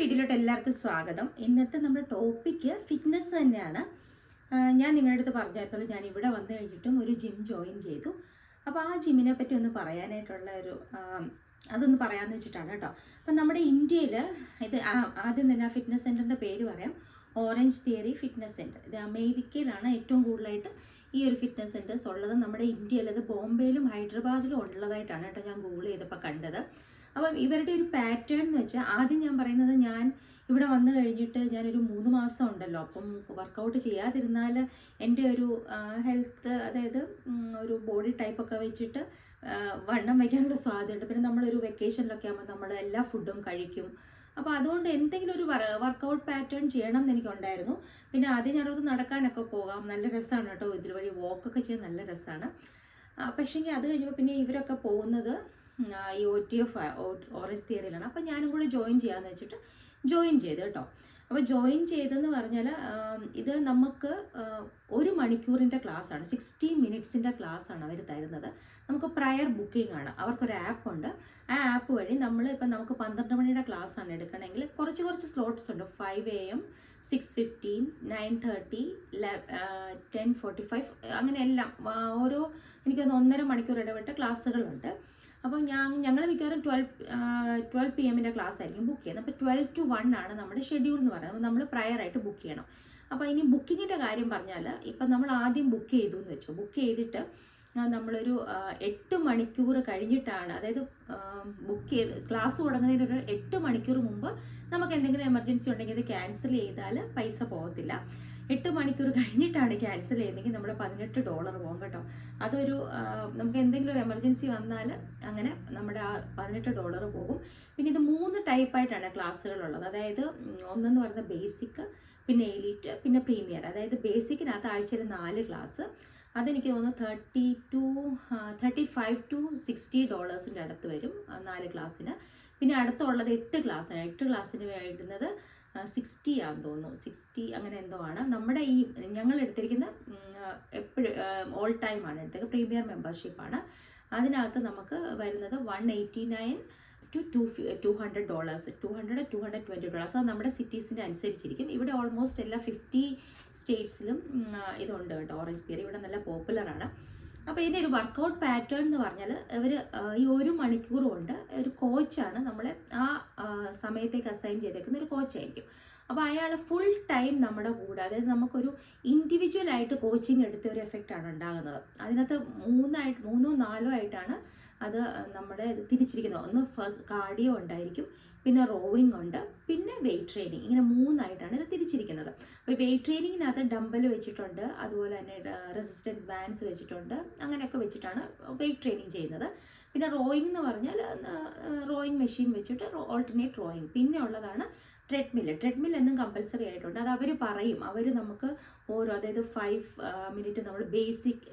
വീഡിയോയിലോട്ട് എല്ലാവർക്കും സ്വാഗതം. ഇന്നത്തെ നമ്മുടെ ടോപ്പിക്ക് ഫിറ്റ്നസ് തന്നെയാണ്. ഞാൻ നിങ്ങളുടെ അടുത്ത് പറഞ്ഞായിരുന്നല്ലോ, ഞാൻ ഇവിടെ വന്നു കഴിഞ്ഞിട്ടും ഒരു ജിം ജോയിൻ ചെയ്തു. അപ്പോൾ ആ ജിമ്മിനെ പറ്റി ഒന്ന് പറയാനായിട്ടുള്ള അതൊന്ന് പറയാമെന്ന് വെച്ചിട്ടാണ് കേട്ടോ. അപ്പം നമ്മുടെ ഇന്ത്യയിൽ ഇത് ആദ്യം തന്നെ ആ ഫിറ്റ്നസ് സെൻറ്ററിൻ്റെ പേര് പറയാം. Orange theory fitness centre. ഇത് അമേരിക്കയിലാണ് ഏറ്റവും കൂടുതലായിട്ട് ഈ ഒരു ഫിറ്റ്നസ് സെൻറ്റേഴ്സ് ഉള്ളത്. നമ്മുടെ ഇന്ത്യയിൽ അത് ബോംബെയിലും ഹൈദരാബാദിലും ഉള്ളതായിട്ടാണ് കേട്ടോ ഞാൻ ഗൂഗിൾ ചെയ്തപ്പോൾ കണ്ടത്. അപ്പം ഇവരുടെ ഒരു പാറ്റേൺ എന്ന് വെച്ചാൽ, ആദ്യം ഞാൻ പറയുന്നത്, ഞാൻ ഇവിടെ വന്നു കഴിഞ്ഞിട്ട് ഞാനൊരു 3 മാസം ഉണ്ടല്ലോ. അപ്പം വർക്കൗട്ട് ചെയ്യാതിരുന്നാൽ എൻ്റെ ഒരു ഹെൽത്ത്, അതായത് ഒരു ബോഡി ടൈപ്പൊക്കെ വെച്ചിട്ട് വണ്ണം വയ്ക്കാനുള്ള സാധ്യതയുണ്ട്. പിന്നെ നമ്മളൊരു വെക്കേഷനിലൊക്കെ ആകുമ്പോൾ നമ്മൾ എല്ലാ ഫുഡും കഴിക്കും. അപ്പോൾ അതുകൊണ്ട് എന്തെങ്കിലും ഒരു വർക്കൗട്ട് പാറ്റേൺ ചെയ്യണം എന്ന് എനിക്കുണ്ടായിരുന്നു. പിന്നെ ആദ്യം ഞാനത് നടക്കാനൊക്കെ പോകാം, നല്ല രസമാണ് കേട്ടോ, ഇതുവഴി വോക്കൊക്കെ ചെയ്യാൻ നല്ല രസമാണ്. പക്ഷേങ്കിൽ അത് കഴിഞ്ഞപ്പോൾ പിന്നെ ഇവരൊക്കെ പോകുന്നത് ഈ OTF ഓറഞ്ച് തിയറിയിലാണ്. അപ്പോൾ ഞാനും കൂടെ ജോയിൻ ചെയ്യാമെന്ന് വെച്ചിട്ട് ജോയിൻ ചെയ്ത് കേട്ടോ. അപ്പോൾ ജോയിൻ ചെയ്തെന്ന് പറഞ്ഞാൽ ഇത് നമുക്ക് 1 മണിക്കൂറിൻ്റെ ക്ലാസ്സാണ്, 60 മിനിറ്റ്സിൻ്റെ ക്ലാസ്സാണ് അവർ തരുന്നത്. നമുക്ക് പ്രയർ ബുക്കിംഗ് ആണ്. അവർക്കൊരു ആപ്പുണ്ട്. ആ ആപ്പ് വഴി നമുക്ക് 12 മണിയുടെ ക്ലാസ്സാണ് എടുക്കണമെങ്കിൽ കുറച്ച് സ്ലോട്ട്സ് ഉണ്ട്. 5 AM, 6:15, 9:30, 10:45, അങ്ങനെ എല്ലാം ഓരോ എനിക്കൊന്ന് 1.5 മണിക്കൂർ ഇടവിട്ട് ക്ലാസ്സുകളുണ്ട്. അപ്പോൾ ഞങ്ങൾ മിക്കവാറും 12 PM ക്ലാസ് ആയിരിക്കും ബുക്ക് ചെയ്യുന്നത്. അപ്പോൾ 12 to 1 ആണ് നമ്മുടെ ഷെഡ്യൂൾ എന്ന് പറയുന്നത്. അപ്പോൾ നമ്മൾ പ്രയറായിട്ട് ബുക്ക് ചെയ്യണം. അപ്പോൾ ഇനി ബുക്കിങ്ങിൻ്റെ കാര്യം പറഞ്ഞാൽ, ഇപ്പം നമ്മൾ ആദ്യം ബുക്ക് ചെയ്തു എന്ന് വെച്ചു. ബുക്ക് ചെയ്തിട്ട് നമ്മളൊരു 8 മണിക്കൂർ കഴിഞ്ഞിട്ടാണ്, അതായത് ബുക്ക് ചെയ്ത് ക്ലാസ് തുടങ്ങുന്നതിനൊരു 8 മണിക്കൂർ മുമ്പ് നമുക്ക് എന്തെങ്കിലും എമർജൻസി ഉണ്ടെങ്കിൽ അത് ക്യാൻസൽ ചെയ്താൽ പൈസ പോകത്തില്ല. 8 മണിക്കൂർ കഴിഞ്ഞിട്ടാണ് ക്യാൻസൽ ചെയ്യുന്നതെങ്കിൽ നമ്മൾ $18 പോകും കേട്ടോ. അതൊരു നമുക്ക് എന്തെങ്കിലും ഒരു എമർജൻസി വന്നാൽ അങ്ങനെ നമ്മുടെ ആ $18 പോകും. പിന്നെ ഇത് 3 ടൈപ്പായിട്ടാണ് ക്ലാസ്സുകളുള്ളത്. അതായത് ഒന്നെന്ന് പറയുന്നത് ബേസിക്, പിന്നെ എലീറ്റ്, പിന്നെ പ്രീമിയർ. അതായത് ബേസിക്കിനകത്ത് ആഴ്ചയിൽ 4 ക്ലാസ്. അതെനിക്ക് തോന്നുന്നു $35 to $60 അടുത്ത് വരും 4 ക്ലാസ്സിന്. പിന്നെ അടുത്തുള്ളത് 8 ക്ലാസ്സാണ്. 8 ക്ലാസ്സിന് വരുന്നത് 60 ആണെന്ന് തോന്നുന്നു, 60 അങ്ങനെ എന്തോ ആണ്. നമ്മുടെ ഞങ്ങൾ എടുത്തിരിക്കുന്ന എപ്പോഴും ഓൾ ടൈം ആണ് എടുത്തത്, പ്രീമിയർ മെമ്പർഷിപ്പാണ്. അതിനകത്ത് നമുക്ക് വരുന്നത് $189 to $200, $220. അത് നമ്മുടെ സിറ്റീസിൻ്റെ അനുസരിച്ചിരിക്കും. ഇവിടെ ഓൾമോസ്റ്റ് എല്ലാ 50 സ്റ്റേറ്റ്സിലും ഇതുണ്ട് കേട്ടോ, ഓറഞ്ച് തിയറി. ഇവിടെ നല്ല പോപ്പുലറാണ്. അപ്പോൾ ഇതിൻ്റെ ഒരു വർക്കൗട്ട് പാറ്റേൺ എന്ന് പറഞ്ഞാൽ, ഇവർ ഈ 1 മണിക്കൂർ കൊണ്ട് ഒരു കോച്ചാണ് നമ്മളെ ആ സമയത്തേക്ക് അസൈൻ ചെയ്തേക്കുന്ന ഒരു കോച്ചായിരിക്കും. അപ്പോൾ അയാൾ ഫുൾ ടൈം നമ്മുടെ കൂടെ, അതായത് നമുക്കൊരു ഇൻഡിവിജ്വലായിട്ട് കോച്ചിങ് എടുത്ത ഒരു എഫക്റ്റാണ് ഉണ്ടാകുന്നത്. അതിനകത്ത് 3 or 4 ആയിട്ടാണ് അത് നമ്മുടെ തിരിച്ചിരിക്കുന്നത്. ഒന്ന് ഫസ്റ്റ് കാർഡിയോ ഉണ്ടായിരിക്കും, പിന്നെ റോവിങ് ഉണ്ട്, പിന്നെ വെയിറ്റ് ട്രെയിനിങ്. ഇങ്ങനെ 3 ആയിട്ടാണ് ഇത് തിരിച്ചിരിക്കുന്നത്. അപ്പോൾ വെയിറ്റ് ട്രെയിനിങ്ങിനകത്ത് ഡംബൽ വെച്ചിട്ടുണ്ട്, അതുപോലെ തന്നെ റെസിസ്റ്റൻസ് ബാൻഡ്സ് വെച്ചിട്ടുണ്ട്, അങ്ങനെയൊക്കെ വെച്ചിട്ടാണ് വെയിറ്റ് ട്രെയിനിങ് ചെയ്യുന്നത്. പിന്നെ റോയിങ് എന്ന് പറഞ്ഞാൽ റോയിങ് മെഷീൻ വെച്ചിട്ട് ഓൾട്ടർനേറ്റ് റോയിങ്. പിന്നെ ഉള്ളതാണ് ട്രെഡ്മിൽ എന്നും കമ്പൽസറി ആയിട്ടുണ്ട്. അത് അവർ പറയും, അവർ നമുക്ക് അതായത് 5 മിനിറ്റ് നമ്മൾ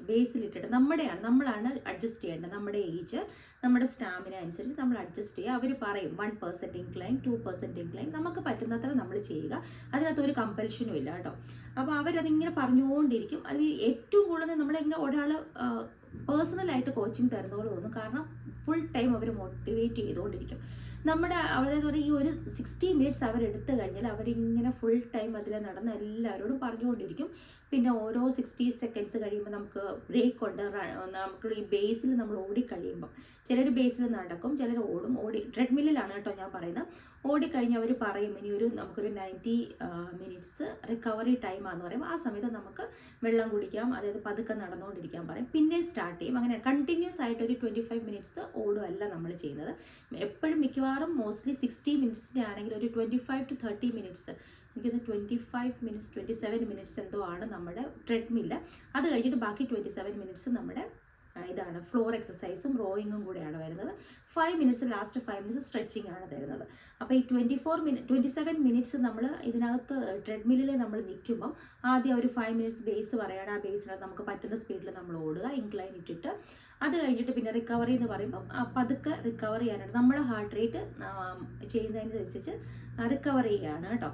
ബേസിലിട്ടിട്ട് നമ്മളാണ് അഡ്ജസ്റ്റ് ചെയ്യേണ്ടത്. നമ്മുടെ ഏജ്, നമ്മുടെ സ്റ്റാമിന അനുസരിച്ച് നമ്മൾ അഡ്ജസ്റ്റ് ചെയ്യുക. അവർ പറയും 1% ഇൻക്ലൈൻ, 2% ഇൻക്ലൈൻ, നമുക്ക് പറ്റുന്നത്ര നമ്മൾ ചെയ്യുക. അതിനകത്ത് ഒരു കമ്പൽഷനും ഇല്ല കേട്ടോ. അപ്പോൾ അവരതിങ്ങനെ പറഞ്ഞുകൊണ്ടിരിക്കും. അത് ഏറ്റവും കൂടുതൽ നമ്മളിങ്ങനെ ഒരാൾ പേഴ്സണലായിട്ട് കോച്ചിങ് തരുന്ന പോലെ തോന്നും. കാരണം ഫുൾ ടൈം അവർ മോട്ടിവേറ്റ് ചെയ്തുകൊണ്ടിരിക്കും. അതായത് ഈ ഒരു 60 മിനിറ്റ്സ് അവരെടുത്തു കഴിഞ്ഞാൽ അവരിങ്ങനെ ഫുൾ ടൈം അതിൽ നടന്ന് എല്ലാവരോടും പറഞ്ഞുകൊണ്ടിരിക്കും. പിന്നെ ഓരോ 60 സെക്കൻഡ്സ് കഴിയുമ്പോൾ നമുക്ക് ബ്രേക്ക് ഉണ്ട്. നമുക്ക് ഈ ബേസിൽ നമ്മൾ ഓടിക്കഴിയുമ്പം ചിലർ ബേസിൽ നടക്കും, ചിലർ ട്രെഡ്മില്ലിലാണ് കേട്ടോ ഞാൻ പറയുന്നത്. ഓടിക്കഴിഞ്ഞ് അവർ പറയും നമുക്കൊരു 90 മിനിറ്റ്സ് റിക്കവറി ടൈമാണെന്ന് പറയുമ്പോൾ ആ സമയത്ത് നമുക്ക് വെള്ളം കുടിക്കാം, അതായത് പതുക്കെ നടന്നുകൊണ്ടിരിക്കാൻ പറയും. പിന്നെ സ്റ്റാർട്ട് ചെയ്യും. അങ്ങനെ കണ്ടിന്യൂസ് ആയിട്ട് ഒരു 25 മിനിറ്റ്സ് ഓടുമല്ല നമ്മൾ ചെയ്യുന്നത്. എപ്പോഴും മിക്കവാറും മോസ്റ്റ്ലി 60 മിനിറ്റ്സിൻ്റെ ആണെങ്കിൽ ഒരു 25 to 30 മിനിറ്റ്സ്, എനിക്കൊന്ന് 25 മിനിറ്റ്സ് 27 മിനിറ്റ്സ് എന്തോ ആണ് നമ്മുടെ ട്രെഡ്മില്ല്. അത് കഴിഞ്ഞിട്ട് ബാക്കി 27 മിനിറ്റ്സ് നമ്മുടെ ഇതാണ് ഫ്ലോർ എക്സസൈസും റോയിങ്ങും കൂടെയാണ് വരുന്നത്. 5 മിനിറ്റ്സ്, ലാസ്റ്റ് 5 മിനിറ്റ്സ് സ്ട്രെച്ചിങ് ആണ് തരുന്നത്. അപ്പോൾ ഈ 27 മിനിറ്റ്സ് നമ്മൾ ഇതിനകത്ത് ട്രെഡ്മില്ലിൽ നമ്മൾ നിൽക്കുമ്പം ആദ്യം ഒരു 5 മിനിറ്റ്സ് ബേസ് പറയുകയാണ്. ആ ബേസിനകത്ത് നമുക്ക് പറ്റുന്ന സ്പീഡിൽ നമ്മൾ ഓടുക, ഇൻക്ലൈൻ ഇട്ടിട്ട്. അത് കഴിഞ്ഞിട്ട് പിന്നെ റിക്കവറി എന്ന് പറയുമ്പം പതുക്കെ റിക്കവർ ചെയ്യാനായിട്ട് നമ്മുടെ ഹാർട്ട് റേറ്റ് ചെയ്യുന്നതിനനുസരിച്ച് റിക്കവർ ചെയ്യുകയാണ് കേട്ടോ.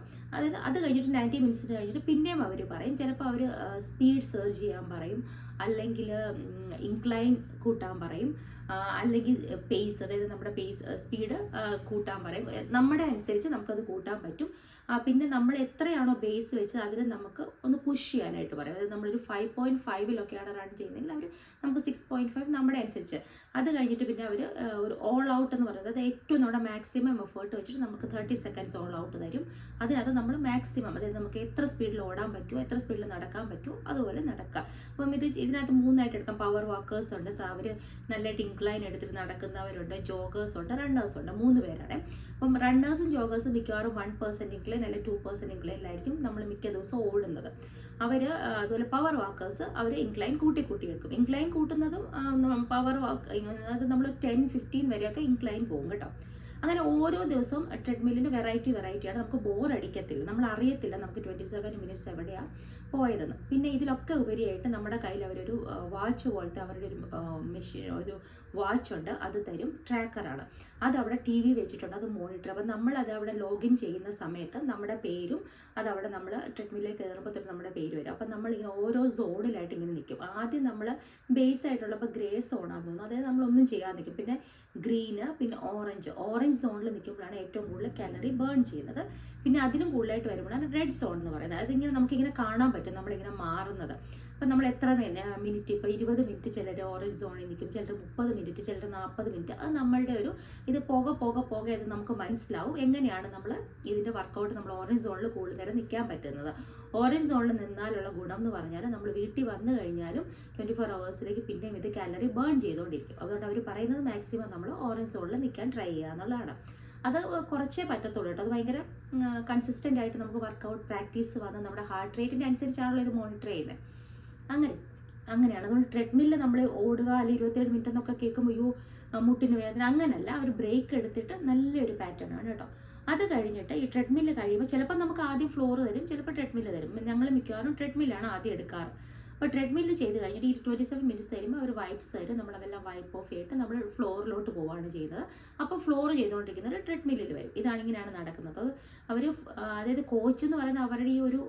അത് കഴിഞ്ഞിട്ട് 90 മിനിറ്റ്സിന് കഴിഞ്ഞിട്ട് പിന്നെയും അവർ പറയും, ചിലപ്പോൾ അവർ സ്പീഡ് സർജ് ചെയ്യാൻ പറയും. അല്ലെങ്കിൽ ഇൻക്ലൈൻ കൂട്ടാൻ പറയും, അല്ലെങ്കിൽ പേസ്, അതായത് നമ്മുടെ സ്പീഡ് കൂട്ടാൻ പറയും. നമ്മുടെ അനുസരിച്ച് നമുക്കത് കൂട്ടാൻ പറ്റും. പിന്നെ നമ്മൾ എത്രയാണോ ബേസ് വെച്ചത് അതിന് നമുക്ക് ഒന്ന് പുഷ് ചെയ്യാനായിട്ട് പറയും. അതായത് നമ്മളൊരു 5.5-ലൊക്കെയാണ് റൺ ചെയ്യുന്നതെങ്കിൽ അവർ നമുക്ക് 6.5 നമ്മുടെ അനുസരിച്ച്. അത് കഴിഞ്ഞിട്ട് പിന്നെ അവർ ഒരു ഓൾ ഔട്ട് എന്ന് പറയുന്നത്, അത് ഏറ്റവും നമ്മുടെ മാക്സിമം എഫേർട്ട് വെച്ചിട്ട് നമുക്ക് 30 സെക്കൻഡ്സ് ഓൾ ഔട്ട് തരും. അതിനകത്ത് നമ്മൾ മാക്സിമം, അതായത് നമുക്ക് എത്ര സ്പീഡിൽ ഓടാൻ പറ്റുമോ, എത്ര സ്പീഡിൽ നടക്കാൻ പറ്റുമോ അതുപോലെ നടക്കാം. അപ്പം ഇതിനകത്ത് 3ആയിട്ട് എടുക്കാം. പവർ വാക്കേഴ്സ് ഉണ്ട്, അവർ നല്ലതായിട്ട് ഇൻക്ലൈൻ എടുത്തിട്ട് നടക്കുന്നവരുണ്ട്, ജോഗേഴ്സ് ഉണ്ട്, റണ്ണേഴ്സ് ഉണ്ട്. 3 പേരാണ്. അപ്പം റണ്ണേഴ്സും ജോഗേഴ്സും മിക്കവാറും 1% ഇൻക്ലൈൻ അല്ലെങ്കിൽ 2% ഇൻക്ലൈനിലായിരിക്കും നമ്മൾ മിക്ക ദിവസവും ഓടുന്നത്. അതുപോലെ പവർ വാക്കേഴ്സ് അവർ ഇൻക്ലൈൻ എടുക്കും. ഇൻക്ലൈൻ കൂട്ടുന്നതും പവർ വാക്ക് അത് നമ്മൾ 10-15 വരെയൊക്കെ ഇൻക്ലൈൻ പോകും കേട്ടോ. അങ്ങനെ ഓരോ ദിവസവും ട്രെഡ്മില്ലിന് വെറൈറ്റിയാണ്. നമുക്ക് ബോർ അടിക്കത്തില്ല, നമ്മൾ അറിയത്തില്ല നമുക്ക് 27 മിനിറ്റ്സ് എവിടെയാണ് പോയതെന്ന്. പിന്നെ ഇതിലൊക്കെ ഉപരിയായിട്ട് നമ്മുടെ കയ്യിൽ അവരൊരു വാച്ച് പോലത്തെ അവരുടെ ഒരു മെഷീൻ, ഒരു വാച്ച് ഉണ്ട്, അത് തരും. ട്രാക്കറാണ് അത്. അവിടെ TV വെച്ചിട്ടുണ്ട്, അത് മോണിറ്റർ. അപ്പം നമ്മളത് അവിടെ ലോഗിൻ ചെയ്യുന്ന സമയത്ത് നമ്മുടെ പേരും അതവിടെ നമ്മൾ ട്രെഡ്മില്ലിൽ കയറുമ്പോൾ തൊട്ട് നമ്മുടെ പേര് വരും. അപ്പം നമ്മളിങ്ങനെ ഓരോ സോണിലായിട്ട് ഇങ്ങനെ നിൽക്കും. ആദ്യം നമ്മൾ ബേസ് ആയിട്ടുള്ള, ഇപ്പോൾ ഗ്രേ സോണാണെന്ന് തോന്നുന്നു, അതായത് നമ്മളൊന്നും ചെയ്യാതെ നിൽക്കും. പിന്നെ ഗ്രീന്, പിന്നെ ഓറഞ്ച് സോണിൽ നിൽക്കുമ്പോഴാണ് ഏറ്റവും കൂടുതൽ കാലറി ബേൺ ചെയ്യുന്നത്. പിന്നെ അതിനും കൂടുതലായിട്ട് വരുമ്പോഴാണ് റെഡ് സോൺ എന്ന് പറയുന്നത്. അതിങ്ങനെ നമുക്കിങ്ങനെ കാണാൻ പറ്റും നമ്മളിങ്ങനെ മാറുന്നത്. അപ്പം നമ്മൾ എത്ര മിനിറ്റ്, ഇപ്പോൾ 20 മിനിറ്റ് ചിലർ ഓറഞ്ച് സോണിൽ നിൽക്കും, ചിലർ 30 മിനിറ്റ്, ചിലർ 40 മിനിറ്റ്. അത് നമ്മളുടെ ഒരു ഇത് പോകെ ഇത് നമുക്ക് മനസ്സിലാവും എങ്ങനെയാണ് നമ്മൾ ഇതിൻ്റെ വർക്കൗട്ട് നമ്മൾ ഓറഞ്ച് സോണിൽ കൂടുതൽ നേരം നിൽക്കാൻ പറ്റുന്നത്. ഓറഞ്ച് സോണിൽ നിന്നാലുള്ള ഗുണം എന്ന് പറഞ്ഞാൽ നമ്മൾ വീട്ടിൽ വന്നു കഴിഞ്ഞാലും 24 ഹവേഴ്സിലേക്ക് പിന്നെയും ഇത് കാലറി ബേൺ ചെയ്തുകൊണ്ടിരിക്കും. അതുകൊണ്ട് അവർ പറയുന്നത് മാക്സിമം നമ്മൾ ഓറഞ്ച് സോണിൽ നിൽക്കാൻ ട്രൈ ചെയ്യുക എന്നുള്ളതാണ്. അത് കുറച്ചേ പറ്റത്തുള്ളൂ കേട്ടോ. അത് ഭയങ്കര കൺസിസ്റ്റൻ്റ് ആയിട്ട് നമുക്ക് വർക്കൗട്ട് പ്രാക്ടീസ് വന്ന് നമ്മുടെ ഹാർട്ട് റേറ്റിൻ്റെ അനുസരിച്ചാണല്ലോ ഇത് മോണിറ്റർ ചെയ്യുന്നത്. അങ്ങനെയാണ്. അതുകൊണ്ട് ട്രെഡ്മില്ല് നമ്മൾ ഓടുക അല്ലെങ്കിൽ 27 മിനിറ്റ് എന്നൊക്കെ കേൾക്കുമ്പോൾ മുട്ടിന് വേദന, അങ്ങനല്ല. ഒരു ബ്രേക്ക് എടുത്തിട്ട് നല്ലൊരു പാറ്റേൺ ആണ് കേട്ടോ. അത് കഴിഞ്ഞിട്ട് ഈ ട്രെഡ്മില്ല് കഴിയുമ്പോൾ ചിലപ്പോൾ നമുക്ക് ആദ്യം ഫ്ലോർ തരും, ചിലപ്പോൾ ട്രെഡ്മില്ല് തരും. ഞങ്ങൾ മിക്കവാറും ട്രെഡ്മില്ലാണ് ആദ്യം എടുക്കാറ്. അപ്പോൾ ട്രെഡ്മില്ല് ചെയ്ത് കഴിഞ്ഞിട്ട് ഈ 27 മിനിറ്റ്സ് തരുമ്പോൾ അവർ വൈപ്സ് തരും. നമ്മളതെല്ലാം വൈപ്പ് ഓഫ് ചെയ്തിട്ട് നമ്മൾ ഫ്ലോറിലോട്ട് പോവുകയാണ് ചെയ്യുന്നത്. അപ്പോൾ ഫ്ലോർ ചെയ്തുകൊണ്ടിരിക്കുന്നത് ട്രെഡ്മില്ലിൽ വരും. ഇങ്ങനെയാണ് നടക്കുന്നത്. അവർ, അതായത് കോച്ച് എന്ന് പറയുന്നത് അവരുടെ ഈ ഒരു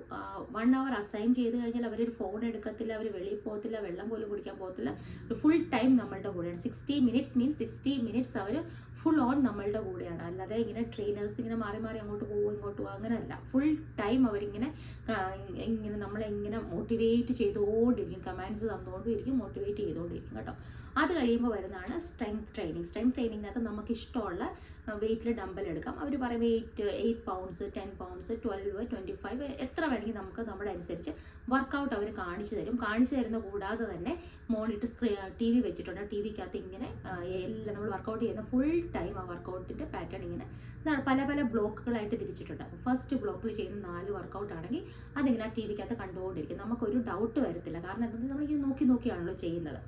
1 അവർ അസൈൻ ചെയ്ത് കഴിഞ്ഞാൽ അവരൊരു ഫോൺ എടുക്കത്തില്ല, അവർ വെളിയിൽ പോകത്തില്ല, വെള്ളം പോലും കുടിക്കാൻ പോകത്തില്ല. ഫുൾ ടൈം നമ്മളുടെ കൂടെയാണ്. 60 മിനിറ്റ്സ് മീൻസ് 60 മിനിറ്റ്സ് അവർ ഫുൾ ഓൺ നമ്മളുടെ കൂടെയാണ്. അല്ലാതെ ഇങ്ങനെ ട്രെയിനേഴ്സ് ഇങ്ങനെ മാറി അങ്ങോട്ട് പോകും ഇങ്ങോട്ട് പോകും അങ്ങനെയല്ല. ഫുൾ ടൈം അവരിങ്ങനെ നമ്മളെങ്ങനെ മോട്ടിവേറ്റ് ചെയ്തുകൊണ്ടിരിക്കും, കമാൻഡ്സ് തന്നുകൊണ്ടിരിക്കും, മോട്ടിവേറ്റ് ചെയ്തുകൊണ്ടിരിക്കും കേട്ടോ. അത് കഴിയുമ്പോൾ വരുന്നതാണ് സ്ട്രെങ്ത് ട്രെയിനിങ്. സ്ട്രെങ്ത് ട്രെയിനിങ്ങിനകത്ത് നമുക്ക് ഇഷ്ടമുള്ള വെയിറ്റിൽ ഡമ്പൽ എടുക്കാം. അവർ പറയും 8 പൗണ്ട്സ്, 10 പൗണ്ട്സ്, 12, 25 എത്ര വേണമെങ്കിൽ നമുക്ക് നമ്മുടെ അനുസരിച്ച് വർക്കൗട്ട് അവർ കാണിച്ചു തരുന്ന കൂടാതെ തന്നെ മോണിറ്റർ TV വെച്ചിട്ടുണ്ട്. TVക്കകത്ത് ഇങ്ങനെ എല്ലാം നമ്മൾ വർക്കൗട്ട് ചെയ്യുന്ന ഫുൾ ടൈം ആ വർക്കൗട്ടിൻ്റെ പാറ്റേൺ ഇങ്ങനെ പല ബ്ലോക്കുകളായിട്ട് തിരിച്ചിട്ടുണ്ട്. ഫസ്റ്റ് ബ്ലോക്കിൽ ചെയ്യുന്ന 4 വർക്കൗട്ട് ആണെങ്കിൽ അതിങ്ങനെ TVക്കകത്ത് കണ്ടുകൊണ്ടിരിക്കും. നമുക്കൊരു ഡൗട്ട് വരത്തില്ല. കാരണം എന്താണെന്ന് നമ്മളിങ്ങനെ നോക്കിയാണല്ലോ ചെയ്യുന്നത്.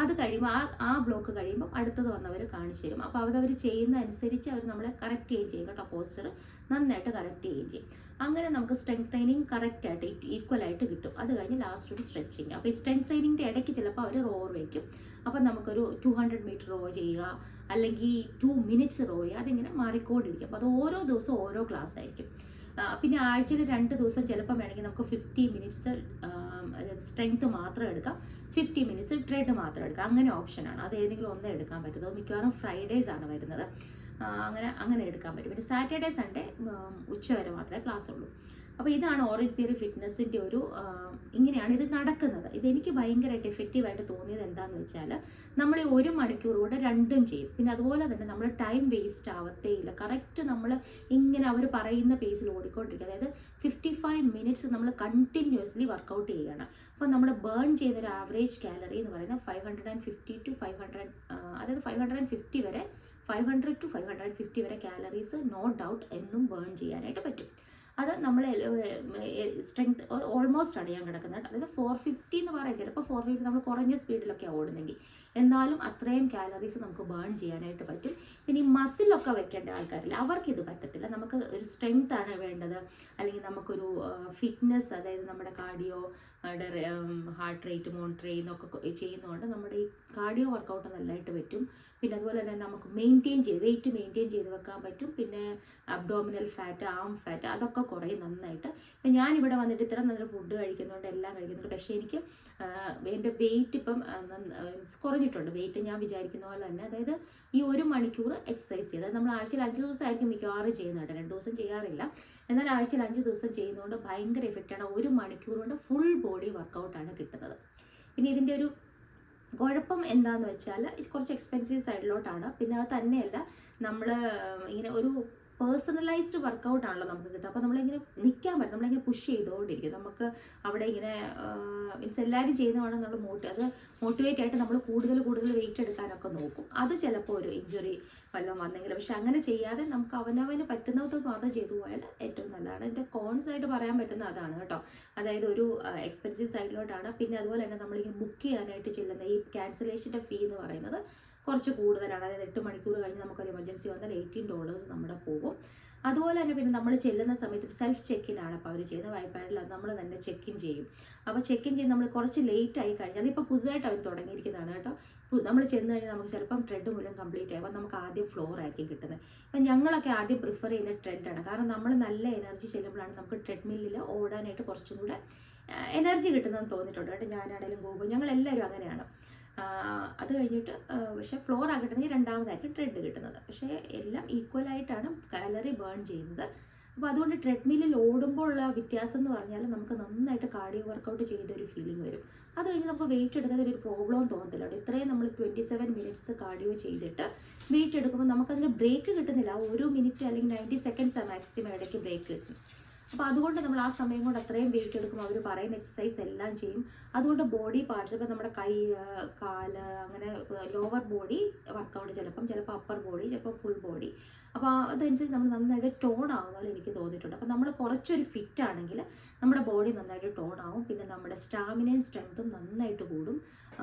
അത് കഴിയുമ്പോൾ ആ ബ്ലോക്ക് കഴിയുമ്പോൾ അടുത്തത് വന്നവർ കാണിച്ചു തരും. അപ്പോൾ അവർ ചെയ്യുന്ന അനുസരിച്ച് അവർ നമ്മളെ കറക്റ്റ് ചെയ്യുകയും ചെയ്യും കേട്ടോ. പോസ്റ്റർ നന്നായിട്ട് കറക്റ്റ് ചെയ്യുകയും ചെയ്യും. അങ്ങനെ നമുക്ക് സ്ട്രെങ്ത് ട്രെയിനിങ് കറക്റ്റായിട്ട് ഈക്വലായിട്ട് കിട്ടും. അത് കഴിഞ്ഞ് ലാസ്റ്റ് ഒരു സ്ട്രെച്ചിങ്. അപ്പോൾ ഈ സ്ട്രെങ്ത് ട്രെയിനിങ്ങിൻ്റെ ഇടയ്ക്ക് ചിലപ്പോൾ അവർ റോർ വയ്ക്കും. അപ്പം നമുക്കൊരു 200 മീറ്റർ റോ ചെയ്യുക, അല്ലെങ്കിൽ 2 മിനിറ്റ്സ് റോ ചെയ്യുക. അതിങ്ങനെ മാറിക്കൊണ്ടിരിക്കും. അപ്പോൾ അത് ഓരോ ദിവസവും ഓരോ ക്ലാസ് ആയിരിക്കും. പിന്നെ ആഴ്ചയിൽ 2 ദിവസം ചിലപ്പം വേണമെങ്കിൽ നമുക്ക് 50 മിനിറ്റ്സ് സ്ട്രെങ്ത് മാത്രം എടുക്കാം, 50 മിനിറ്റ്സ് ട്രെഡ് മാത്രം എടുക്കാം. അങ്ങനെ ഓപ്ഷനാണ്. അത് ഏതെങ്കിലും ഒന്നേ എടുക്കാൻ പറ്റും. അത് മിക്കവാറും ഫ്രൈഡേസ് ആണ് വരുന്നത്. അങ്ങനെ എടുക്കാൻ പറ്റും. പിന്നെ സാറ്റർഡേ സൺഡേ ഉച്ചവരെ മാത്രമേ ക്ലാസ് ഉള്ളൂ. അപ്പോൾ ഇതാണ് ഓറഞ്ച് തിയറി ഫിറ്റ്നസിൻ്റെ ഒരു ഇങ്ങനെയാണ് ഇത് നടക്കുന്നത്. ഇതെനിക്ക് ഭയങ്കരമായിട്ട് എഫക്റ്റീവായിട്ട് തോന്നിയത് എന്താണെന്ന് വെച്ചാൽ നമ്മൾ 1 മണിക്കൂർ കൂടെ രണ്ടും ചെയ്യും. പിന്നെ അതുപോലെ തന്നെ നമ്മൾ ടൈം വേസ്റ്റ് ആവത്തേയില്ല. കറക്റ്റ് നമ്മൾ ഇങ്ങനെ അവർ പറയുന്ന പേസിൽ ഓടിക്കൊണ്ടിരിക്കുക. അതായത് 55 മിനിറ്റ്സ് നമ്മൾ കണ്ടിന്യൂസ്ലി വർക്കൗട്ട് ചെയ്യുകയാണ്. അപ്പോൾ നമ്മൾ ബേൺ ചെയ്യുന്ന ഒരു ആവറേജ് കാലറി എന്ന് പറയുന്നത് 550 to 500, അതായത് 550 വരെ 500 to 550 വരെ കാലറീസ് നോ ഡൗട്ട് എന്നും ബേൺ ചെയ്യാനായിട്ട് പറ്റും. അത് നമ്മൾ സ്ട്രെങ്ത് ഓൾമോസ്റ്റ് അടിയാൻ കിടക്കുന്നത്. അതായത് 450 എന്ന് പറയാം. ചിലപ്പോൾ 450 നമ്മൾ കുറഞ്ഞ സ്പീഡിലൊക്കെയാണ് ഓടുന്നെങ്കിൽ, എന്നാലും അത്രയും കാലറീസ് നമുക്ക് ബേൺ ചെയ്യാനായിട്ട് പറ്റും. പിന്നെ ഈ മസിലൊക്കെ വെക്കേണ്ട ആൾക്കാരില്ല, അവർക്കിത് പറ്റത്തില്ല. നമുക്ക് ഒരു സ്ട്രെങ്ത് ആണ് വേണ്ടത്, അല്ലെങ്കിൽ നമുക്കൊരു ഫിറ്റ്നസ്, അതായത് നമ്മുടെ കാർഡിയോ ഹാർട്ട് റേറ്റ് മോണിറ്റർ ചെയ്യുന്നൊക്കെ ചെയ്യുന്നതുകൊണ്ട് നമ്മുടെ ഈ കാർഡിയോ വർക്കൗട്ട് നല്ലതായിട്ട് പറ്റും. പിന്നെ അതുപോലെ തന്നെ നമുക്ക് വെയിറ്റ് മെയിൻറ്റെയിൻ ചെയ്ത് വെക്കാൻ പറ്റും. പിന്നെ അബ്ഡോമിനൽ ഫാറ്റ്, ആം ഫാറ്റ് അതൊക്കെ കുറയും നന്നായിട്ട്. ഇപ്പം ഞാനിവിടെ വന്നിട്ട് ഇത്ര നല്ല ഫുഡ് കഴിക്കുന്നതുകൊണ്ട് എല്ലാം കഴിക്കുന്നുണ്ട്. പക്ഷേ എനിക്ക് എൻ്റെ വെയിറ്റ് ഇപ്പം കുറഞ്ഞിട്ടുണ്ട്. വെയിറ്റ് ഞാൻ വിചാരിക്കുന്ന പോലെ തന്നെ. അതായത് ഈ 1 മണിക്കൂർ എക്സസൈസ് ചെയ്ത്, നമ്മൾ ആഴ്ചയിൽ 5 ദിവസമായിരിക്കും മിക്കവാറും ചെയ്യുന്നുണ്ട്, 2 ദിവസം ചെയ്യാറില്ല. എന്നാൽ ആഴ്ചയിൽ 5 ദിവസം ചെയ്യുന്നതുകൊണ്ട് ഭയങ്കര എഫക്റ്റാണ്. 1 മണിക്കൂർ കൊണ്ട് ഫുൾ ബോഡി വർക്കൗട്ടാണ് കിട്ടുന്നത്. പിന്നെ ഇതിൻ്റെ ഒരു കുഴപ്പം എന്താണെന്ന് വെച്ചാൽ കുറച്ച് എക്സ്പെൻസീവ് സൈഡിലോട്ടാണ്. പിന്നെ അത് തന്നെയല്ല, നമ്മൾ ഇങ്ങനെ ഒരു പേഴ്സണലൈസ്ഡ് വർക്കൗട്ടാണല്ലോ നമുക്ക് കിട്ടുക. അപ്പോൾ നമ്മളിങ്ങനെ നിൽക്കാൻ പറ്റും, നമ്മളിങ്ങനെ പുഷ് ചെയ്തുകൊണ്ടിരിക്കും. നമുക്ക് അവിടെ ഇങ്ങനെ മീൻസ് എല്ലാവരും ചെയ്യുന്നതാണ് നമ്മൾ മോട്ടിവേറ്റ് ആയിട്ട് നമ്മൾ കൂടുതൽ വെയിറ്റ് എടുക്കാനൊക്കെ നോക്കും. അത് ചിലപ്പോൾ ഒരു ഇഞ്ചുറി വല്ലതും വന്നെങ്കിൽ. പക്ഷെ അങ്ങനെ ചെയ്യാതെ നമുക്ക് അവനവന് പറ്റുന്നത് മാത്രം ചെയ്തു പോയാൽ ഏറ്റവും നല്ലതാണ്. എൻ്റെ കോൺസ് ആയിട്ട് പറയാൻ പറ്റുന്ന അതാണ് കേട്ടോ. അതായത് ഒരു എക്സ്പെൻസീവ് സൈഡിലോട്ടാണ്. പിന്നെ അതുപോലെ തന്നെ നമ്മളിങ്ങനെ ബുക്ക് ചെയ്യാനായിട്ട് ചെല്ലുന്ന ഈ ക്യാൻസലേഷൻ്റെ ഫീ എന്ന് പറയുന്നത് കുറച്ച് കൂടുതലാണ്. അതായത് 8 മണിക്കൂർ കഴിഞ്ഞ് നമുക്കൊരു എമർജൻസി വന്നാൽ $18 നമ്മുടെ പോകും. അതുപോലെ തന്നെ പിന്നെ നമ്മൾ ചെല്ലുന്ന സമയത്ത് സെൽഫ് ചെക്കിനാണ് അപ്പോൾ അവർ ചെയ്യുന്നത്. ഐപാഡിൽ നമ്മൾ തന്നെ ചെക്കിൻ ചെയ്യും. അപ്പോൾ ചെക്കിൻ ചെയ്ത് നമ്മൾ കുറച്ച് ലേറ്റ് ആയി കഴിഞ്ഞാൽ, അതിപ്പോൾ പുതുതായിട്ട് അവർ തുടങ്ങിയിരിക്കുന്നതാണ് കേട്ടോ. നമ്മൾ ചെന്ന് കഴിഞ്ഞാൽ നമുക്ക് ചിലപ്പം ട്രെഡ് മുഴുവൻ കംപ്ലീറ്റ് ആകുമ്പോൾ നമുക്ക് ആദ്യം ഫ്ലോർ ആയിരിക്കും കിട്ടുന്നത്. അപ്പം ഞങ്ങളൊക്കെ ആദ്യം പ്രിഫർ ചെയ്യുന്ന ട്രെഡാണ്. കാരണം നമ്മൾ നല്ല എനർജി ചെല്ലുമ്പോഴാണ് നമുക്ക് ട്രെഡ്മില്ലിൽ ഓടാനായിട്ട് കുറച്ചും കൂടെ എനർജി കിട്ടുന്നതെന്ന് തോന്നിയിട്ടുണ്ട് കേട്ടോ. ഞാനാണെങ്കിലും ഗോകുൽ ഞങ്ങളെല്ലാവരും അങ്ങനെയാണ്. അത് കഴിഞ്ഞിട്ട് പക്ഷേ ഫ്ലോർ കിട്ടുന്നെങ്കിൽ രണ്ടാമതായിരിക്കും ട്രെഡ് കിട്ടുന്നത്. പക്ഷേ എല്ലാം ഈക്വലായിട്ടാണ് കാലറി ബേൺ ചെയ്യുന്നത്. അപ്പോൾ അതുകൊണ്ട് ട്രെഡ്മില്ലിൽ ഓടുമ്പോഴുള്ള വ്യത്യാസം എന്ന് പറഞ്ഞാൽ നമുക്ക് നന്നായിട്ട് കാർഡിയോ വർക്കൗട്ട് ചെയ്തൊരു ഫീലിംഗ് വരും. അത് കഴിഞ്ഞ് നമുക്ക് വെയിറ്റ് എടുക്കാതെ ഒരു പ്രോബ്ലം തോന്നത്തില്ല. ഇത്രയും നമ്മൾ 27 മിനിറ്റ്സ് കാർഡിയോ ചെയ്തിട്ട് വെയിറ്റ് എടുക്കുമ്പോൾ നമുക്കതിന് ബ്രേക്ക് കിട്ടുന്നില്ല. 1 മിനിറ്റ് അല്ലെങ്കിൽ 90 സെക്കൻഡ്സ് മാക്സിമം ഇടയ്ക്ക് ബ്രേക്ക് കിട്ടും. അപ്പോൾ അതുകൊണ്ട് നമ്മൾ ആ സമയം കൊണ്ട് അത്രയും വെയിറ്റ് എടുക്കുമ്പോൾ അവർ പറയുന്ന എക്സസൈസ് എല്ലാം ചെയ്യും. അതുകൊണ്ട് ബോഡി പാർട്സ്, ഇപ്പോൾ നമ്മുടെ കൈ, കാല്, അങ്ങനെ ലോവർ ബോഡി വർക്കൗട്ട്, ചിലപ്പോൾ അപ്പർ ബോഡി, ചിലപ്പോൾ ഫുൾ ബോഡി. അപ്പോൾ അതനുസരിച്ച് നമ്മൾ നന്നായിട്ട് ടോൺ ആകുന്നപോലെ എനിക്ക് തോന്നിയിട്ടുണ്ട്. അപ്പോൾ നമ്മൾ കുറച്ചൊരു ഫിറ്റ് ആണെങ്കിൽ നമ്മുടെ ബോഡി നന്നായിട്ട് ടോൺ ആവും. പിന്നെ നമ്മുടെ സ്റ്റാമിനയും സ്ട്രെങ്ത്തും നന്നായിട്ട് കൂടും.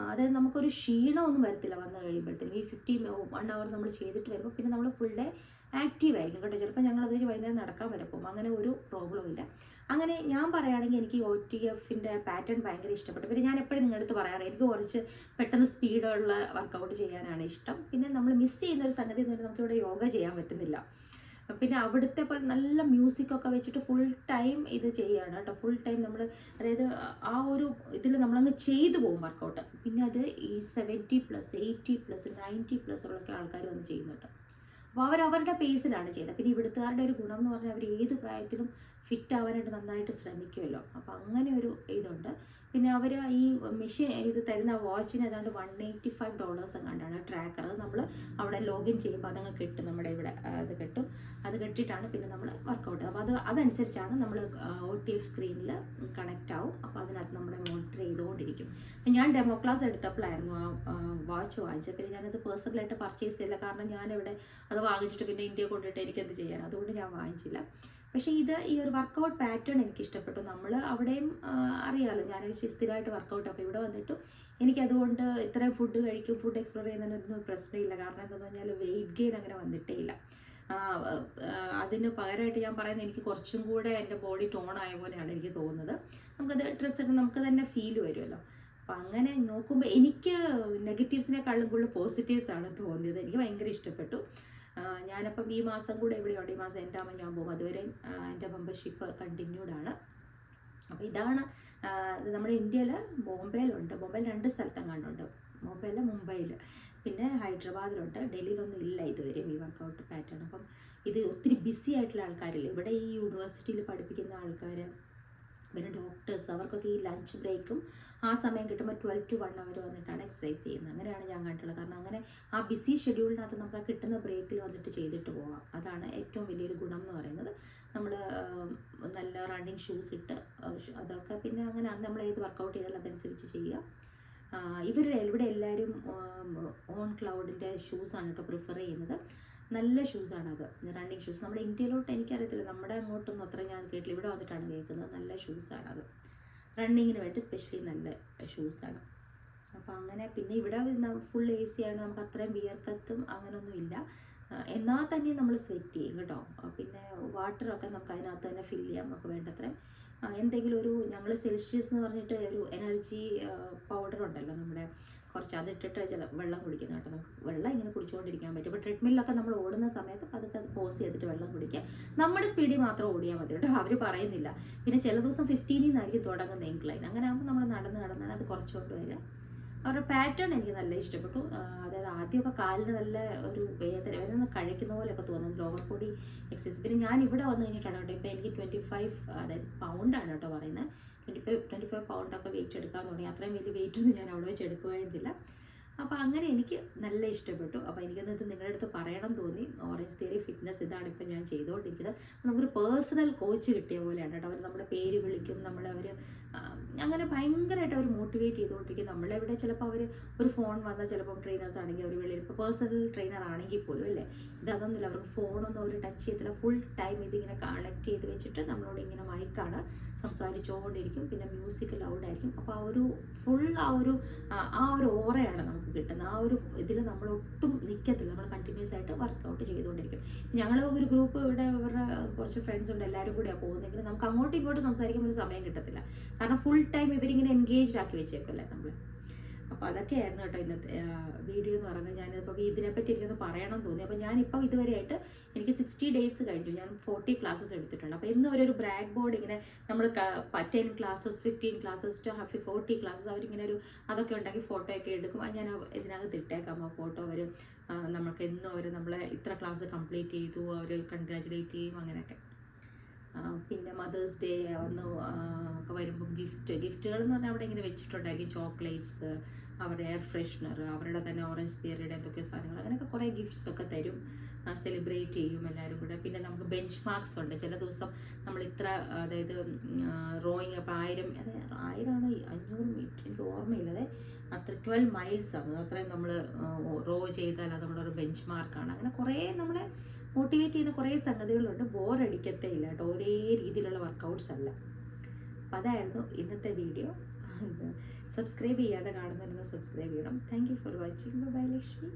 അതായത് നമുക്കൊരു ക്ഷീണമൊന്നും വരത്തില്ല വന്നു കഴിയുമ്പോഴത്തേനും. ഈ 1 അവർ നമ്മൾ ചെയ്തിട്ട് വരുമ്പോൾ പിന്നെ നമ്മൾ ഫുൾ ഡേ ആക്റ്റീവ് ആയിരിക്കും കേട്ടോ. ചിലപ്പോൾ ഞങ്ങളത് വൈകുന്നേരം നടക്കാൻ വരെ പോകും. അങ്ങനെ ഒരു പ്രോബ്ലവും ഇല്ല. അങ്ങനെ ഞാൻ പറയുകയാണെങ്കിൽ എനിക്ക് OTFൻ്റെ പാറ്റേൺ ഭയങ്കര ഇഷ്ടപ്പെട്ടു. പിന്നെ ഞാൻ എപ്പോഴും നിങ്ങളുടെ അടുത്ത് പറയാറ്, എനിക്ക് കുറച്ച് പെട്ടെന്ന് സ്പീഡുള്ള വർക്കൗട്ട് ചെയ്യാനാണ് ഇഷ്ടം. പിന്നെ നമ്മൾ മിസ് ചെയ്യുന്ന ഒരു സംഗതി എന്ന് പറഞ്ഞാൽ നമുക്കിവിടെ യോഗ ചെയ്യാൻ പറ്റുന്നില്ല. പിന്നെ അവിടുത്തെ പോലെ നല്ല മ്യൂസിക്കൊക്കെ വെച്ചിട്ട് ഫുൾ ടൈം ഇത് ചെയ്യുകയാണ് കേട്ടോ. ഫുൾ ടൈം നമ്മൾ, അതായത് ആ ഒരു ഇതിൽ നമ്മളങ്ങ് ചെയ്തു പോകും വർക്കൗട്ട്. പിന്നെ അത് ഈ 70+, 80+, 90+ ഉള്ളൊക്കെ ആൾക്കാർ വന്ന് ചെയ്യുന്നുണ്ട്. അപ്പോൾ അവരവരുടെ പേസിലാണ് ചെയ്യുന്നത്. പിന്നെ ഇവിടുത്തുകാരുടെ ഒരു ഗുണം എന്ന് പറഞ്ഞാൽ അവർ ഏത് പ്രായത്തിലും ഫിറ്റ് ആവാനായിട്ട് നന്നായിട്ട് ശ്രമിക്കുമല്ലോ. അപ്പോൾ അങ്ങനെ ഒരു ഇതുണ്ട്. പിന്നെ അവർ ഈ മെഷീൻ ഇത് തരുന്ന വാച്ചിന് ഏതാണ്ട് $185 എങ്ങാണ്ടാണ് ട്രാക്കർ. അത് നമ്മൾ അവിടെ ലോഗിൻ ചെയ്യുമ്പോൾ അതങ്ങ് കിട്ടും. നമ്മുടെ ഇവിടെ അത് കിട്ടും. അത് കെട്ടിയിട്ടാണ് പിന്നെ നമ്മൾ വർക്കൗട്ട്. അപ്പോൾ അതനുസരിച്ചാണ് നമ്മൾ OTF സ്ക്രീനിൽ കണക്റ്റ് ആവും. അപ്പോൾ അതിനകത്ത് നമ്മളെ മോണിറ്റർ ചെയ്തുകൊണ്ടിരിക്കും. അപ്പം ഞാൻ ഡെമോ ക്ലാസ് എടുത്തപ്പോഴായിരുന്നു ആ വാച്ച് വാങ്ങിച്ചത്. പിന്നെ ഞാനത് പേഴ്സണലായിട്ട് പർച്ചേസ് ചെയ്തില്ല. കാരണം ഞാനിവിടെ അത് വാങ്ങിച്ചിട്ട് പിന്നെ ഇന്ത്യയെ കൊണ്ടിട്ട് എനിക്കെന്ത് ചെയ്യാൻ, അതുകൊണ്ട് ഞാൻ വാങ്ങിച്ചില്ല. പക്ഷേ ഈ ഒരു വർക്കൗട്ട് പാറ്റേൺ എനിക്ക് ഇഷ്ടപ്പെട്ടു. നമ്മൾ അവിടെയും അറിയാമല്ലോ, ഞാൻ സ്ഥിരമായിട്ട് വർക്കൗട്ട്. അപ്പോൾ ഇവിടെ വന്നിട്ട് എനിക്കതുകൊണ്ട് ഇത്രയും ഫുഡ് എക്സ്പ്ലോർ ചെയ്യുന്നതിനൊന്നും പ്രശ്നമില്ല. കാരണം എന്താണെന്ന് പറഞ്ഞാൽ വെയിറ്റ് ഗെയിൻ അങ്ങനെ വന്നിട്ടേ ഇല്ല. അതിന് പകരമായിട്ട് ഞാൻ പറയുന്നത്, എനിക്ക് കുറച്ചും കൂടെ എൻ്റെ ബോഡി ടോൺ ആയ പോലെയാണ് എനിക്ക് തോന്നുന്നത്. നമുക്കത് ഡ്രസ്സ് ഇട്ട് നമുക്ക് തന്നെ ഫീൽ വരുമല്ലോ. അപ്പം അങ്ങനെ നോക്കുമ്പോൾ എനിക്ക് നെഗറ്റീവ്സിനെക്കാളും കൂടുതൽ പോസിറ്റീവ്സാണ് തോന്നിയത്. എനിക്ക് ഭയങ്കര ഇഷ്ടപ്പെട്ടു. ഞാനപ്പം ഈ മാസം കൂടെ എവിടെയുണ്ട്, ഈ മാസം എൻ്റെ ആകുമ്പോൾ ഞാൻ പോകും. അതുവരെ എൻ്റെ മെമ്പർഷിപ്പ് കണ്ടിന്യൂഡ് ആണ്. അപ്പോൾ ഇതാണ് നമ്മുടെ ഇന്ത്യയിൽ ബോംബെയിലുണ്ട്. ബോംബെയിൽ 2 സ്ഥലത്തും കണ്ടുണ്ട്. ബോംബെയിൽ, മുംബൈയിൽ, പിന്നെ ഹൈദരാബാദിലുണ്ട്. ഡൽഹിയിലൊന്നും ഇല്ല ഇതുവരെയും ഈ വർക്കൗട്ട് പാറ്റേൺ. അപ്പം ഇത് ഒത്തിരി ബിസി ആയിട്ടുള്ള ആൾക്കാരില്ല ഇവിടെ, ഈ യൂണിവേഴ്സിറ്റിയിൽ പഠിപ്പിക്കുന്ന ആൾക്കാർ, പിന്നെ ഡോക്ടേഴ്സ്, അവർക്കൊക്കെ ഈ ലഞ്ച് ബ്രേക്കും ആ സമയം കിട്ടുമ്പോൾ 12 to 1 അവർ വന്നിട്ടാണ് എക്സസൈസ് ചെയ്യുന്നത്. അങ്ങനെയാണ് ഞാൻ കണ്ടിട്ടുള്ളത്. കാരണം അങ്ങനെ ആ ബിസി ഷെഡ്യൂളിനകത്ത് നമുക്ക് ആ കിട്ടുന്ന ബ്രേക്കിൽ വന്നിട്ട് ചെയ്തിട്ട് പോകാം. അതാണ് ഏറ്റവും വലിയൊരു ഗുണം എന്ന് പറയുന്നത്. നമ്മൾ നല്ല റണ്ണിങ് ഷൂസ് ഇട്ട് അതൊക്കെ, പിന്നെ അങ്ങനെയാണ് നമ്മൾ ഏത് വർക്കൗട്ട് ചെയ്താലും അതനുസരിച്ച് ചെയ്യുക. ഇവിടെ എല്ലാവരും ഓൺ ക്ലൗഡിൻ്റെ ഷൂസാണ് കേട്ടോ പ്രിഫർ ചെയ്യുന്നത്. നല്ല ഷൂസാണത്, റണ്ണിങ് ഷൂസ്. നമ്മുടെ ഇന്ത്യയിലോട്ട് എനിക്കറിയത്തില്ല, നമ്മുടെ അങ്ങോട്ടൊന്നും അത്ര ഞാൻ കേട്ടില്ല. ഇവിടെ വന്നിട്ടാണ് കേൾക്കുന്നത്. നല്ല ഷൂസാണത്, റണ്ണിങ്ങിന് വേണ്ടി സ്പെഷ്യലി നല്ല ഷൂസാണ്. അപ്പോൾ അങ്ങനെ, പിന്നെ ഇവിടെ ഫുൾ AC ആണ്. നമുക്ക് അത്രയും വിയർക്കത്തും അങ്ങനെയൊന്നും ഇല്ല. എന്നാൽ തന്നെ നമ്മൾ സ്വെറ്റ് ചെയ്യും കേട്ടോ. പിന്നെ വാട്ടറൊക്കെ നമുക്ക് അതിനകത്ത് തന്നെ ഫില്ല് ചെയ്യാം നമുക്ക് വേണ്ടത്രയും. എന്തെങ്കിലും ഒരു ഞങ്ങൾ സെൽഷ്യസ് എന്ന് പറഞ്ഞിട്ട് ഒരു എനർജി പൗഡർ ഉണ്ടല്ലോ നമ്മുടെ, കുറച്ച് അതിട്ടിട്ട് വെള്ളം കുടിക്കുന്ന കേട്ടോ. നമുക്ക് വെള്ളം ഇങ്ങനെ കുടിച്ചുകൊണ്ടിരിക്കാൻ പറ്റും. ഇപ്പോൾ ട്രെഡ്മില്ലൊക്കെ നമ്മൾ ഓടുന്ന സമയത്ത് അതൊക്കെ അത് പോസ് ചെയ്തിട്ട് വെള്ളം കുടിക്കുക. നമ്മുടെ സ്പീഡിൽ മാത്രം ഓടിയാൽ മതി കേട്ടോ, അവർ പറയുന്നില്ല. പിന്നെ ചില ദിവസം 15 നിന്നായിരിക്കും തുടങ്ങുന്ന ഇൻക്ലൈൻ. അങ്ങനെ ആകുമ്പോൾ നമ്മൾ നടന്നാൽ അത് കുറച്ചുകൊണ്ട് വരിക. അവരുടെ പാറ്റേൺ എനിക്ക് നല്ല ഇഷ്ടപ്പെട്ടു. അതായത് ആദ്യമൊക്കെ കാലിന് നല്ല ഒരു വേദന കഴിക്കുന്ന പോലെയൊക്കെ തോന്നുന്നു, ലോവർ ബോഡി എക്സസൈസ്. പിന്നെ ഞാൻ ഇവിടെ വന്നു കഴിഞ്ഞിട്ടാണ് കേട്ടോ, ഇപ്പോൾ എനിക്ക് 25 അതായത് പൗണ്ടാണ് കേട്ടോ പറയുന്നത്. 25 പൗണ്ടൊക്കെ വെയിറ്റ് എടുക്കാൻ തുടങ്ങി. അത്രയും വലിയ വെയിറ്റൊന്നും ഞാൻ അവിടെ വെച്ച് എടുക്കുമായിരുന്നില്ല. അപ്പോൾ അങ്ങനെ എനിക്ക് നല്ല ഇഷ്ടപ്പെട്ടു. അപ്പോൾ എനിക്കൊന്ന് ഇത് നിങ്ങളുടെ അടുത്ത് പറയണം തോന്നി. ഓറഞ്ച് തിയറി ഫിറ്റ്നസ് ഇതാണ് ഇപ്പം ഞാൻ ചെയ്തുകൊണ്ടിരിക്കുന്നത്. നമുക്കൊരു പേഴ്സണൽ കോച്ച് കിട്ടിയ പോലെയാണ് കേട്ടോ. അവർ നമ്മുടെ പേര് വിളിക്കും, അവർ അങ്ങനെ ഭയങ്കരമായിട്ട് അവർ മോട്ടിവേറ്റ് ചെയ്തുകൊണ്ടിരിക്കും. നമ്മളെവിടെ ചിലപ്പോൾ അവർ ഒരു ഫോൺ വന്നാൽ ചിലപ്പോൾ ട്രെയിനേഴ്സ് ആണെങ്കിൽ അവർ വെളിയിൽ, ഇപ്പോൾ പേഴ്സണൽ ട്രെയിനർ ആണെങ്കിൽ പോലും അല്ലേ, ഇതൊന്നുമില്ല. അവർക്ക് ഫോണൊന്നും അവർ ടച്ച് ചെയ്തില്ല. ഫുൾ ടൈം ഇതിങ്ങനെ കണക്ട് ചെയ്ത് വെച്ചിട്ട് നമ്മളോട് ഇങ്ങനെ മൈക്കാണ് സംസാരിച്ചുകൊണ്ടിരിക്കും. പിന്നെ മ്യൂസിക് ലൗഡായിരിക്കും. അപ്പോൾ ആ ഒരു ഫുൾ ആ ഒരു ഓറയാണ് നമുക്ക് കിട്ടുന്നത്. ആ ഒരു ഇതിൽ നമ്മൾ ഒട്ടും നിൽക്കത്തില്ല. നമ്മൾ കണ്ടിന്യൂസ് ആയിട്ട് വർക്കൗട്ട് ചെയ്തുകൊണ്ടിരിക്കും. ഞങ്ങൾ ഒരു ഗ്രൂപ്പ് ഇവിടെ ഇവരുടെ കുറച്ച് ഫ്രണ്ട്സ് ഉണ്ട്, എല്ലാവരും കൂടെയാണ് പോകുന്നെങ്കിൽ നമുക്ക് അങ്ങോട്ടും ഇങ്ങോട്ടും സംസാരിക്കുമ്പോൾ സമയം കിട്ടത്തില്ല. കാരണം ഫുൾ ടൈം ഇവരിങ്ങനെ എൻഗേജ്ഡ് ആക്കി വെച്ചേക്കുമല്ലേ നമ്മൾ. അപ്പോൾ അതൊക്കെയായിരുന്നു കേട്ടോ ഇന്നത്തെ വീഡിയോ എന്ന് പറയുന്നത്. ഞാനിപ്പോൾ ഇതിനെപ്പറ്റി എനിക്കൊന്ന് പറയണം തോന്നി. അപ്പോൾ ഞാനിപ്പം ഇതുവരെയായിട്ട് എനിക്ക് 60 ഡേയ്സ് കഴിഞ്ഞു. ഞാൻ 40 ക്ലാസ്സസ് എടുത്തിട്ടുണ്ട്. അപ്പോൾ ഇന്ന് ഒരു ബ്രാഗ് ബോർഡ് ഇങ്ങനെ നമ്മൾ 10 ക്ലാസ്സസ് 15 ക്ലാസ്സസ് ടു 40 ക്ലാസ്സസ് അവരിങ്ങനെ അതൊക്കെ ഉണ്ടാക്കി ഫോട്ടോ ഒക്കെ എടുക്കും. അത് ഞാൻ ഇതിനകത്ത് ഇട്ടേക്കാം. ആ ഫോട്ടോ അവർ നമുക്ക് എന്നും നമ്മളെ ഇത്ര ക്ലാസ് കംപ്ലീറ്റ് ചെയ്തു അവർ കൺഗ്രാജുലേറ്റ് ചെയ്യും അങ്ങനെയൊക്കെ. പിന്നെ മദേഴ്സ് ഡേ വന്ന് ഒക്കെ വരുമ്പം ഗിഫ്റ്റുകൾ എന്ന് പറഞ്ഞാൽ അവിടെ ഇങ്ങനെ വെച്ചിട്ടുണ്ടായിരിക്കും. ചോക്ലേറ്റ്സ്, അവരുടെ എയർ ഫ്രഷ്നർ, അവരുടെ തന്നെ ഓറഞ്ച് തിയറിയുടെ എന്തൊക്കെ സാധനങ്ങൾ, അങ്ങനെയൊക്കെ കുറേ ഗിഫ്റ്റ്സ് ഒക്കെ തരും. സെലിബ്രേറ്റ് ചെയ്യും എല്ലാവരും കൂടെ. പിന്നെ നമുക്ക് ബെഞ്ച് മാർക്സ് ഉണ്ട്. ചില ദിവസം നമ്മൾ ഇത്ര, അതായത് റോയിങ് അപ്പോൾ 1000 ആണോ 500 മീറ്റർ എനിക്ക് ഓർമ്മയില്ലതെ, അത്ര 12 മൈൽസ് ആണ്. അത്രയും നമ്മൾ റോ ചെയ്താൽ അത് നമ്മളൊരു ബെഞ്ച് മാർക്കാണ്. അങ്ങനെ കുറേ നമ്മളെ മോട്ടിവേറ്റ് ചെയ്യുന്ന കുറേ സംഗതികളുണ്ട്. ബോറടിക്കത്തേ ഇല്ല കേട്ടോ, ഒരേ രീതിയിലുള്ള വർക്കൗട്ട്സ് അല്ല. അപ്പം അതായിരുന്നു ഇന്നത്തെ വീഡിയോ. സബ്സ്ക്രൈബ് ചെയ്യാതെ കാണുന്നവരൊന്ന് സബ്സ്ക്രൈബ് ചെയ്യണം. Thank you for watching. Bye Lakshmi.